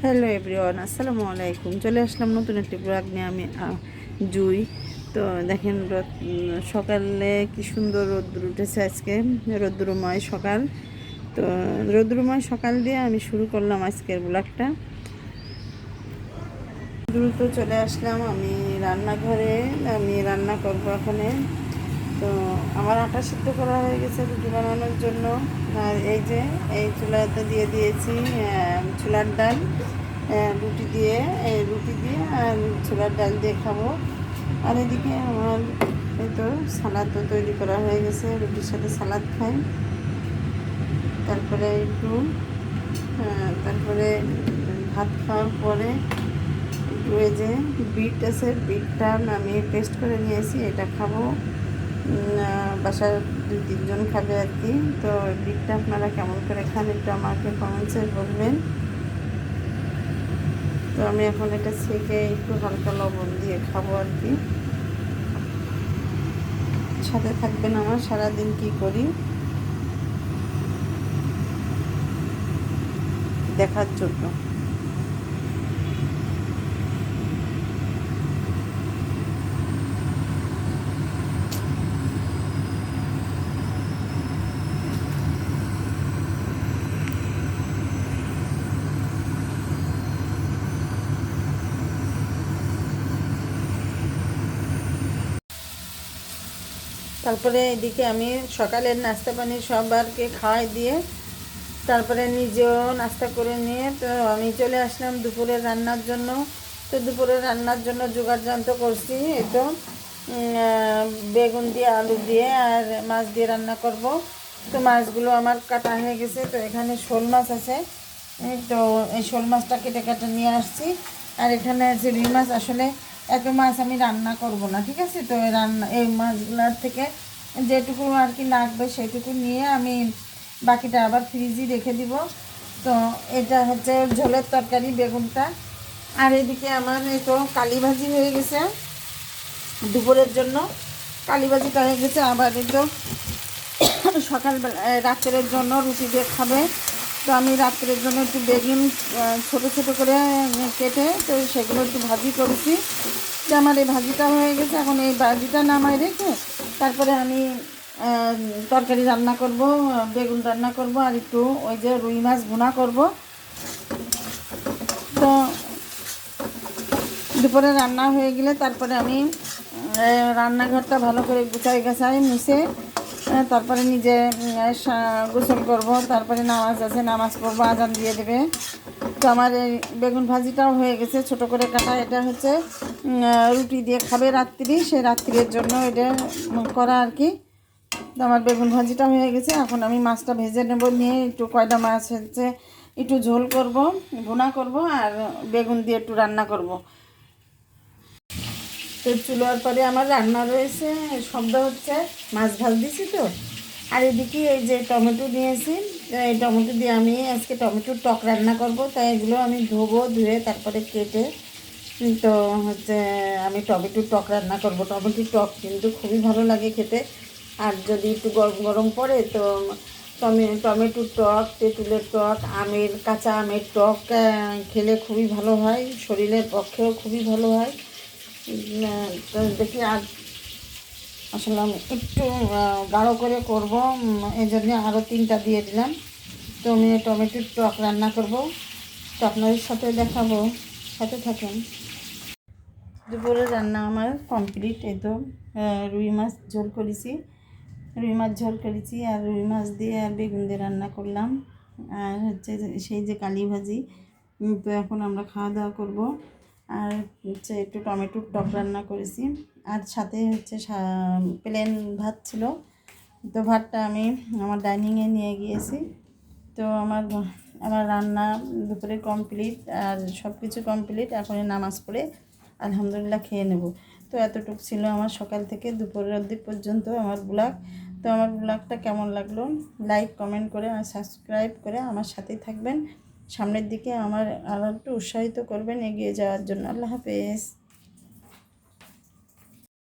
Hello everyone, আসসালামু আলাইকুম। চলে আসলাম নতুন একটি ব্লগ নিয়ে। আমি জুই। তো দেখেন সকালে কি সুন্দর রোদ্দুর উঠেছে আজকে, রোদ্দুরময় সকাল। তো রোদ্দুরময় সকাল দিয়ে আমি শুরু করলাম আজকের ব্লগটা। দ্রুত চলে আসলাম আমি রান্নাঘরে। আমি রান্না করবো এখানে। তো আমার আটা সিদ্ধ করা হয়ে গেছে রুটি বানানোর জন্য। আর এই চুলাতে দিয়ে দিয়েছি ছোলার ডাল। রুটি দিয়ে আর ছোলার ডাল দিয়ে খাবো। আর এদিকে আমার এই তো সালাদও তৈরি করা হয়ে গেছে, রুটির সাথে সালাদ খাই। তারপরে ভাত খাওয়ার পরে একটু এই যে বিট আছে, বিটটা আমি পেস্ট করে নিয়েছি, এটা খাবো। বাসার 2-3 জন খাবে আর কি। তো বিটটা আপনারা কেমন করে খান একটু আমাকে কমেন্টসে বলবেন। তো আমি এখন এটা ছেঁকে একটু হালকা লবণ দিয়ে খাবো আর কি। সাথে থাকবেন আমার সারাদিন কি করি দেখার জন্য। তারপরে এদিকে আমি সকালের নাস্তা পানি সবারকে খাওয়াই দিয়ে তারপরে নিজেও নাস্তা করে নিয়ে তো আমি চলে আসলাম দুপুরের রান্নার জন্য। তো দুপুরের রান্নার জন্য জোগাড় যন্ত্র করছি। এই তো বেগুন দিয়ে, আলু দিয়ে আর মাছ দিয়ে রান্না করব। তো মাছগুলো আমার কাটা হয়ে গেছে। তো এখানে শোল মাছ আছে। তো এই শোল মাছটা কেটে কেটে নিয়ে আসছি। আর এখানে আছে রুই মাছ। আসলে এত মাছ আমি রান্না করব না, ঠিক আছে। তো এই মাছগুলোর থেকে যেটুকু আর কি লাগবে সেটুকু নিয়ে আমি বাকিটা আবার ফ্রিজে রেখে দিব। তো এটা হচ্ছে ঝোলের তরকারি, বেগুনটা। আর এদিকে আমার এই তো কালি ভাজি হয়ে গেছে দুপুরের জন্য। কালি ভাজিটা হয়ে গেছে। আবার এই তো সকালবেলা রাত্রের জন্য রুটি দিয়ে খাবে। তো আমি রাত্রের জন্য একটু বেগুন ছোটো ছোটো করে কেটে তো সেগুলো একটু ভাজি করেছি। তো আমার এই ভাজিটা হয়ে গেছে। এখন এই ভাজিটা নামাই রেখে তারপরে আমি তরকারি রান্না করব, বেগুন রান্না করব, আর একটু ওই যে রুই মাছ ভুনা করব। তো দুপুরে রান্না হয়ে গেলে তারপরে আমি রান্নাঘরটা ভালো করে গুছাই মুছে তারপরে নিজে গোসল করব। তারপরে নামাজ আছে, নামাজ পড়বো, আজান দিয়ে দেবে। তো আমার এই বেগুন ভাজিটাও হয়ে গেছে ছোট করে কাটা। এটা হচ্ছে রুটি দিয়ে খাবে রাত্রি, সেই রাত্রির জন্য এটা করা আর কি। তো আমার বেগুন ভাজিটা হয়ে গেছে। এখন আমি মাছটা ভেজে নেব, নিয়ে একটু কয়টা মাছ হচ্ছে একটু ঝোল করব, ভুনা করব, আর বেগুন দিয়ে একটু রান্না করব। তো চুলোর পরে আমার রান্না রয়েছে, শব্দ হচ্ছে, মাছ ভাজ দিছি তো। আর এদিকে এই যে টমেটো নিয়েছি, এই টমেটো দিয়ে আমি আজকে টমেটোর টক রান্না করব। তাই এগুলো আমি ধুয়ে তারপরে কেটে তো হচ্ছে আমি টমেটোর টক রান্না করব। টমেটোর টক কিন্তু খুবই ভালো লাগে খেতে। আর যদি একটু গরম গরম পড়ে তো টমেটোর টক, তেঁতুলের টক, কাঁচা আমের টক খেলে খুবই ভালো হয়, শরীরের পক্ষেও খুবই ভালো হয়। তো দেখি আজ আসলে আমি একটু গাঢ় করে করব, এই জন্যে আরও 3টা দিয়ে দিলাম। তো আমি টমেটোর টক রান্না করব, তো আপনাদের সাথে দেখাবো, সাথে থাকেন। দুপুরে রান্না আমার কমপ্লিট। এই তো রুই মাছ ঝোল করেছি, আর রুই মাছ দিয়ে আর বেগুন দিয়ে রান্না করলাম। আর হচ্ছে সেই যে কালি ভাজি। তো এখন আমরা খাওয়া দাওয়া করব। আর হচ্ছে একটু টমেটোর টক রান্না করেছি। আর সাথে হচ্ছে প্লেন ভাত ছিল। তো ভাতটা আমি আমার ডাইনিংয়ে নিয়ে গিয়েছি। তো আমার রান্না দুপুরে কমপ্লিট, আর সব কিছু কমপ্লিট। এখন নামাজ পড়ে আলহামদুলিল্লাহ খেয়ে নেব। তো এতটুকু ছিল আমার সকাল থেকে দুপুরের অবধি পর্যন্ত আমার ব্লগ। তো আমার ব্লগটা কেমন লাগলো লাইক কমেন্ট করে আর সাবস্ক্রাইব করে আমার সাথেই থাকবেন। সামনের দিকে আমার আরও একটু উৎসাহিত করবেন এগিয়ে যাওয়ার জন্য। আল্লাহ হাফেজ।